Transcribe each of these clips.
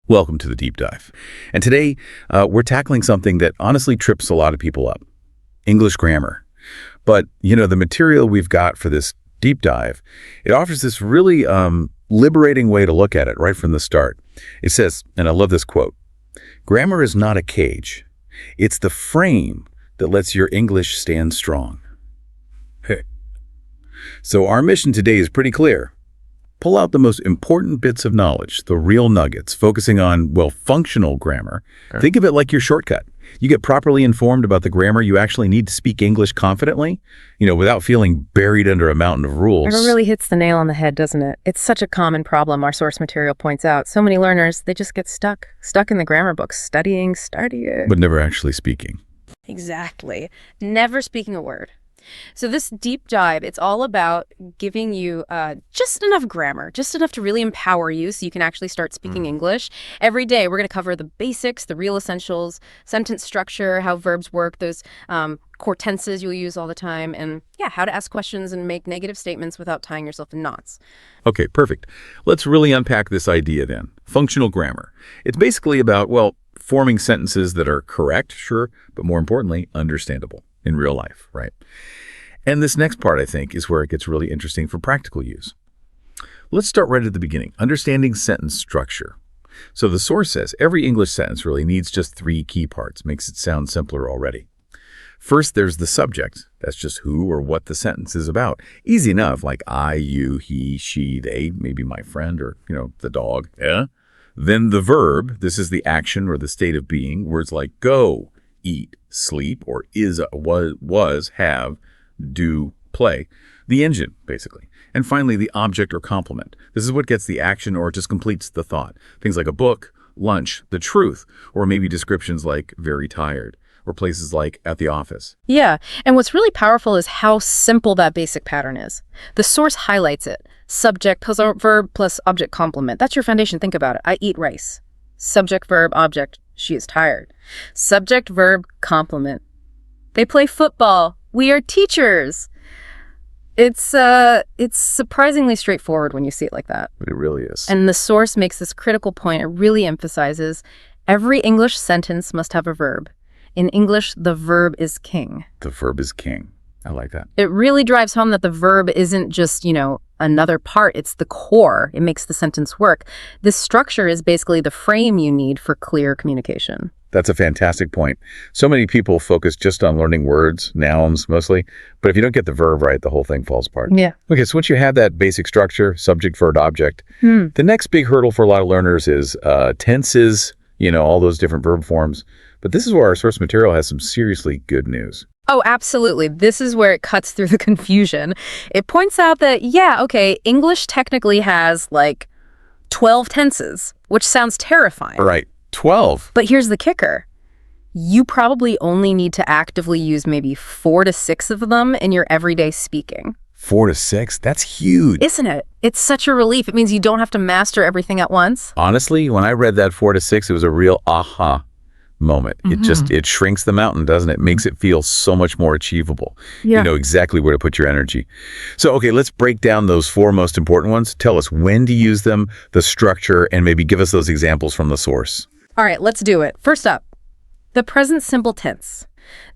Welcome to the Deep Dive. And today, we're tackling something that honestly trips a lot of people up, English grammar. But, the material we've got for this deep dive, it offers this really liberating way to look at it right from the start. It says, and I love this quote, "Grammar is not a cage. It's the frame that lets your English stand strong." So our mission today is pretty clear. Pull out the most important bits of knowledge, the real nuggets, focusing on, functional grammar. Okay. Think of it like your shortcut. You get properly informed about the grammar you actually need to speak English confidently, without feeling buried under a mountain of rules. It really hits the nail on the head, doesn't it? It's such a common problem our source material points out. So many learners, they just get stuck in the grammar books, studying. But never actually speaking. Exactly. Never speaking a word. So this deep dive, it's all about giving you just enough grammar, just enough to really empower you so you can actually start speaking English. Every day, we're going to cover the basics, the real essentials, sentence structure, how verbs work, those core tenses you'll use all the time, and how to ask questions and make negative statements without tying yourself in knots. Okay, perfect. Let's really unpack this idea then. Functional grammar. It's basically about, forming sentences that are correct, sure, but more importantly, understandable in real life, right? And this next part, I think, is where it gets really interesting for practical use. Let's start right at the beginning, understanding sentence structure. So the source says every English sentence really needs just 3 key parts, makes it sound simpler already. First, there's the subject. That's just who or what the sentence is about. Easy enough, like I, you, he, she, they, maybe my friend, or, the dog. Yeah. Then the verb, this is the action or the state of being. Words like go, eat, sleep, or is, was, have, do, play. The engine, basically. And finally, the object or complement. This is what gets the action or just completes the thought. Things like a book, lunch, the truth, or maybe descriptions like very tired, or places like at the office. Yeah, and what's really powerful is how simple that basic pattern is. The source highlights it. Subject plus verb plus object complement. That's your foundation. Think about it. I eat rice. Subject, verb, object. She is tired. Subject, verb, complement. They play football. We are teachers. It's surprisingly straightforward when you see it like that. It really is. And the source makes this critical point. It really emphasizes every English sentence must have a verb. In English, the verb is king. The verb is king. I like that. It really drives home that the verb isn't just, another part. It's the core. It makes the sentence work. This structure is basically the frame you need for clear communication. That's a fantastic point. So many people focus just on learning words, nouns mostly, but if you don't get the verb right, the whole thing falls apart. Yeah. Okay, so once you have that basic structure, subject, verb, object, the next big hurdle for a lot of learners is tenses, all those different verb forms. But this is where our source material has some seriously good news. Oh, absolutely. This is where it cuts through the confusion. It points out that, English technically has 12 tenses, which sounds terrifying. Right. 12. But here's the kicker. You probably only need to actively use maybe 4 to 6 of them in your everyday speaking. 4 to 6? That's huge. Isn't it? It's such a relief. It means you don't have to master everything at once. Honestly, when I read that 4 to 6, it was a real aha moment. It shrinks the mountain, doesn't it? Makes it feel so much more achievable. Yeah. You know exactly where to put your energy. So, okay, let's break down those 4 most important ones. Tell us when to use them, the structure, and maybe give us those examples from the source. All right, let's do it. First up, the present simple tense.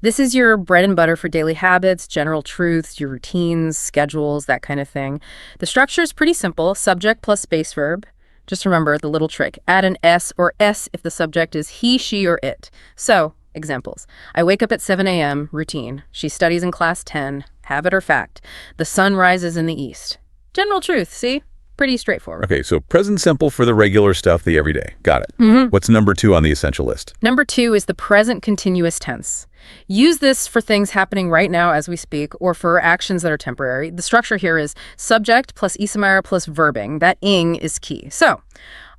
This is your bread and butter for daily habits, general truths, your routines, schedules, that kind of thing. The structure is pretty simple. Subject plus base verb. Just remember the little trick. Add an S or S if the subject is he, she, or it. So, examples. I wake up at 7 a.m., routine. She studies in class 10, habit or fact. The sun rises in the east. General truth, see? Pretty straightforward. Okay, so present simple for the regular stuff, the everyday. Got it. What's number 2 on the essential list? Number 2 is the present continuous tense. Use this for things happening right now as we speak, or for actions that are temporary. The structure here is subject plus isamara plus verbing. That ing is key. So,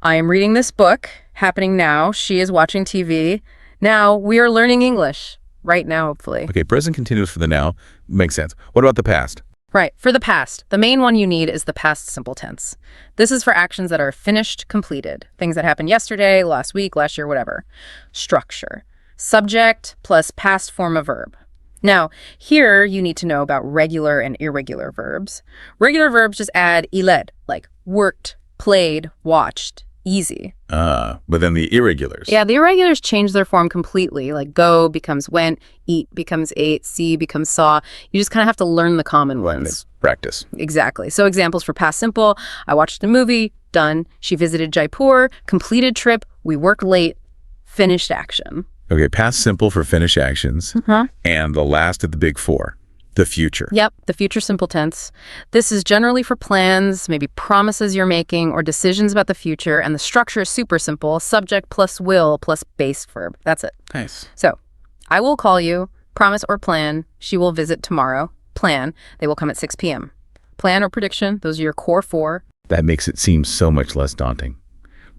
I am reading this book, happening now. She is watching TV. Now, we are learning English. Right now, hopefully. Okay, present continuous for the now. Makes sense. What about the past? Right. For the past, the main one you need is the past simple tense. This is for actions that are finished, completed. Things that happened yesterday, last week, last year, whatever. Structure. Subject plus past form of verb. Now, here you need to know about regular and irregular verbs. Regular verbs just add iled, like worked, played, watched. Easy. But then the irregulars. Yeah, the irregulars change their form completely. Like go becomes went, eat becomes ate, see becomes saw. You just kind of have to learn the common ones. Practice. Exactly. So examples for past simple: I watched a movie, done. She visited Jaipur, completed trip, we worked late, finished action. Okay, past simple for finished actions. And the last of the big four, the future. Yep, the future simple tense. This is generally for plans, maybe promises you're making, or decisions about the future, and the structure is super simple: subject plus will plus base verb. That's it. Nice. So, I will call you, promise or plan. She will visit tomorrow. Plan, they will come at 6 p.m. Plan or prediction, those are your core four. That makes it seem so much less daunting.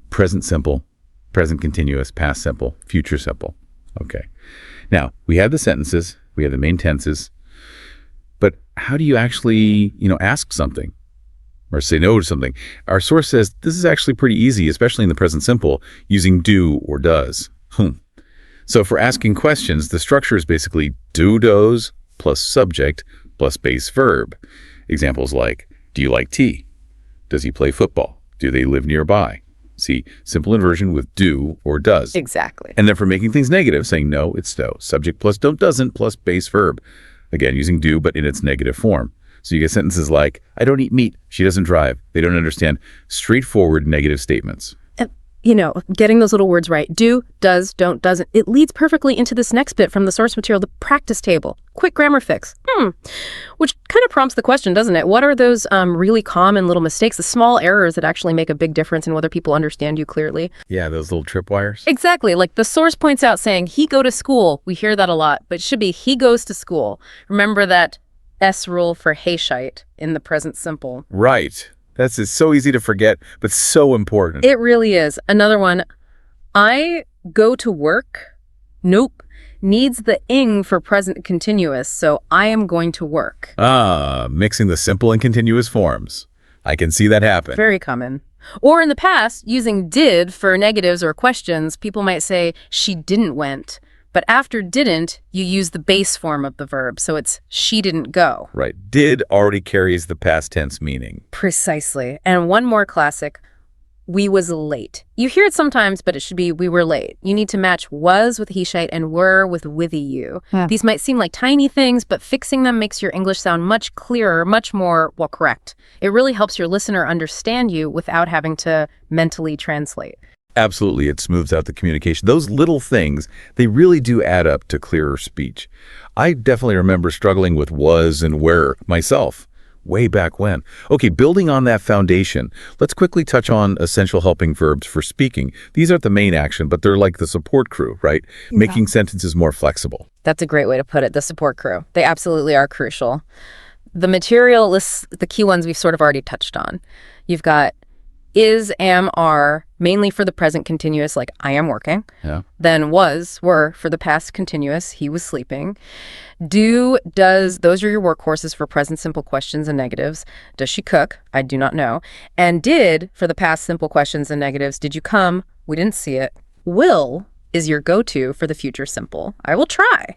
Present simple, present continuous, past simple, future simple. Okay. Now, we have the sentences, we have the main tenses, but how do you actually, ask something or say no to something? Our source says this is actually pretty easy, especially in the present simple, using do or does. So for asking questions, the structure is basically do, does, plus subject, plus base verb. Examples like, do you like tea? Does he play football? Do they live nearby? See, simple inversion with do or does. Exactly. And then for making things negative, saying no, it's do. Subject plus don't doesn't plus base verb. Again, using do, but in its negative form. So you get sentences like, I don't eat meat. She doesn't drive. They don't understand. Straightforward negative statements. Getting those little words right, do, does, don't, doesn't, it leads perfectly into this next bit from the source material, the practice table. Quick grammar fix. Which kind of prompts the question, doesn't it? What are those really common little mistakes, the small errors that actually make a big difference in whether people understand you clearly? Yeah, those little tripwires. Exactly. Like the source points out saying, he go to school. We hear that a lot, but it should be he goes to school. Remember that S rule for Hayshite in the present simple. Right. That's so easy to forget, but so important. It really is. Another one, I go to work. Nope. Needs the ing for present continuous, so I am going to work. Mixing the simple and continuous forms. I can see that happen. Very common. Or in the past, using did for negatives or questions, people might say, she didn't went. But after didn't, you use the base form of the verb, so it's she didn't go. Right. Did already carries the past tense meaning. Precisely. And one more classic, we was late. You hear it sometimes, but it should be we were late. You need to match was with he-shite and were with withy you. These might seem like tiny things, but fixing them makes your English sound much clearer, much more, correct. It really helps your listener understand you without having to mentally translate. Absolutely, it smooths out the communication. Those little things, they really do add up to clearer speech. I definitely remember struggling with was and were myself, way back when. Okay, building on that foundation, let's quickly touch on essential helping verbs for speaking. These aren't the main action, but they're like the support crew, right? Yeah. Making sentences more flexible. That's a great way to put it, the support crew. They absolutely are crucial. The material lists the key ones we've sort of already touched on. You've got is, am, are, mainly for the present continuous, like I am working. Yeah. Then was, were, for the past continuous, he was sleeping. Do, does, those are your workhorses for present simple questions and negatives. Does she cook? I do not know. And did, for the past simple questions and negatives. Did you come? We didn't see it. Will is your go-to for the future simple. I will try.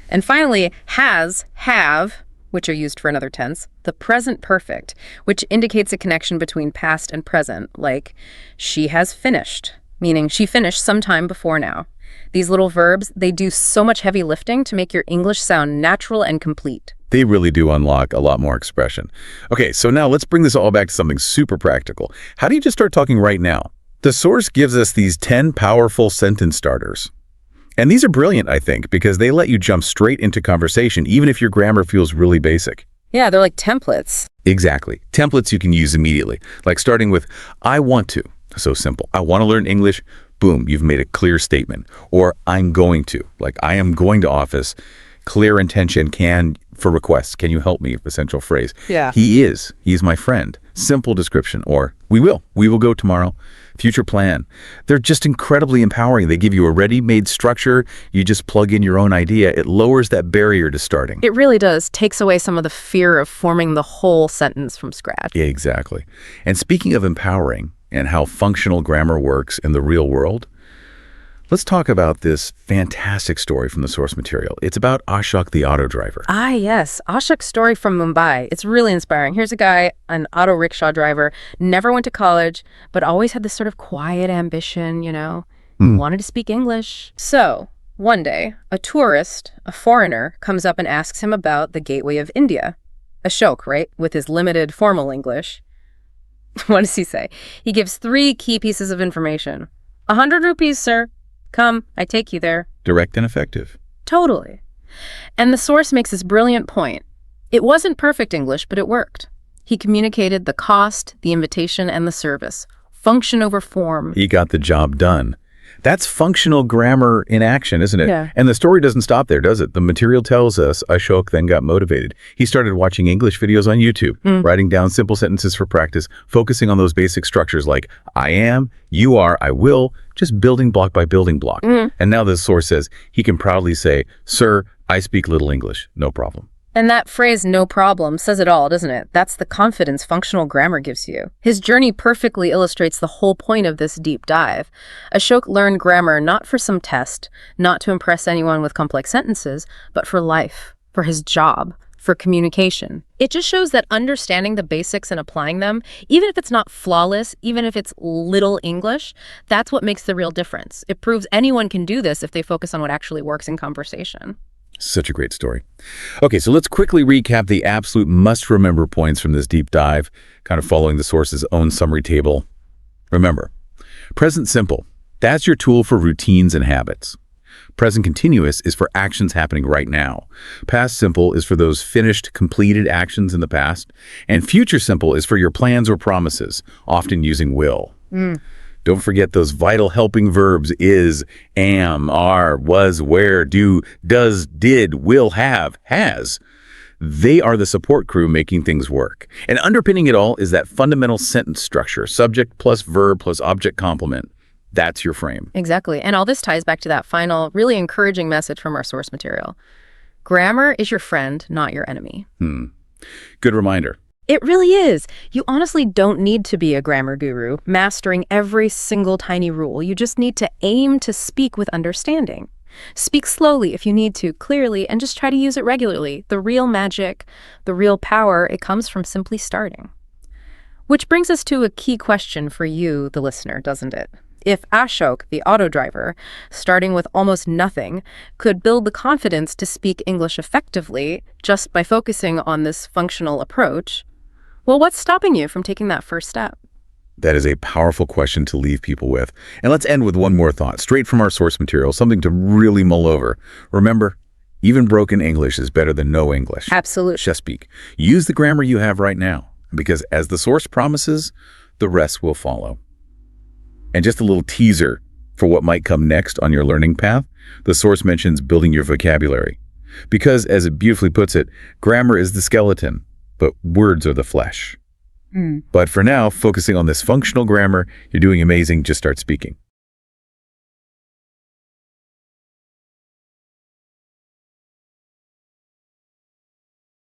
And finally, has, have, which are used for another tense, the present perfect, which indicates a connection between past and present, like she has finished, meaning she finished sometime before now. These little verbs, they do so much heavy lifting to make your English sound natural and complete. They really do unlock a lot more expression. Okay, so now let's bring this all back to something super practical. How do you just start talking right now? The source gives us these 10 powerful sentence starters. And these are brilliant, I think, because they let you jump straight into conversation, even if your grammar feels really basic. Yeah, they're like templates. Exactly. Templates you can use immediately, like starting with, I want to. So simple. I want to learn English. Boom, you've made a clear statement. Or I'm going to, like I am going to office. Clear intention, for requests. Can you help me? Essential phrase. Yeah. He's my friend. Simple description. Or we will go tomorrow. Future plan. They're just incredibly empowering. They give you a ready-made structure. You just plug in your own idea. It lowers that barrier to starting. It really does. Takes away some of the fear of forming the whole sentence from scratch. Yeah, exactly. And speaking of empowering and how functional grammar works in the real world, Let's talk about this fantastic story from the source material. It's about Ashok, the auto driver. Ah, yes. Ashok's story from Mumbai. It's really inspiring. Here's a guy, an auto rickshaw driver, never went to college, but always had this sort of quiet ambition, wanted to speak English. So, one day, a tourist, a foreigner, comes up and asks him about the Gateway of India. Ashok, right, with his limited formal English. What does he say? He gives 3 key pieces of information. 100 rupees, sir. Come, I take you there. Direct and effective. Totally. And the source makes this brilliant point. It wasn't perfect English, but it worked. He communicated the cost, the invitation, and the service. Function over form. He got the job done. That's functional grammar in action, isn't it? Yeah. And the story doesn't stop there, does it? The material tells us Ashok then got motivated. He started watching English videos on YouTube, writing down simple sentences for practice, focusing on those basic structures like I am, you are, I will, just building block by building block. And now the source says he can proudly say, sir, I speak little English, no problem. And that phrase, no problem, says it all, doesn't it? That's the confidence functional grammar gives you. His journey perfectly illustrates the whole point of this deep dive. Ashok learned grammar not for some test, not to impress anyone with complex sentences, but for life, for his job, for communication. It just shows that understanding the basics and applying them, even if it's not flawless, even if it's little English, that's what makes the real difference. It proves anyone can do this if they focus on what actually works in conversation. Such a great story. Okay, so let's quickly recap the absolute must-remember points from this deep dive, kind of following the source's own summary table. Remember, present simple, that's your tool for routines and habits. Present continuous is for actions happening right now. Past simple is for those finished, completed actions in the past. And future simple is for your plans or promises, often using will. Don't forget those vital helping verbs is, am, are, was, were, do, does, did, will, have, has. They are the support crew making things work. And underpinning it all is that fundamental sentence structure, subject plus verb plus object complement. That's your frame. Exactly. And all this ties back to that final, really encouraging message from our source material. Grammar is your friend, not your enemy. Good reminder. It really is. You honestly don't need to be a grammar guru, mastering every single tiny rule. You just need to aim to speak with understanding. Speak slowly if you need to, clearly, and just try to use it regularly. The real magic, the real power, it comes from simply starting. Which brings us to a key question for you, the listener, doesn't it? If Ashok, the auto driver, starting with almost nothing, could build the confidence to speak English effectively just by focusing on this functional approach, well, what's stopping you from taking that first step? That is a powerful question to leave people with. And let's end with one more thought, straight from our source material, something to really mull over. Remember, even broken English is better than no English. Absolutely. Just speak. Use the grammar you have right now, because as the source promises, the rest will follow. And just a little teaser for what might come next on your learning path, the source mentions building your vocabulary. Because, as it beautifully puts it, grammar is the skeleton, but words are the flesh. But for now, focusing on this functional grammar, you're doing amazing. Just start speaking.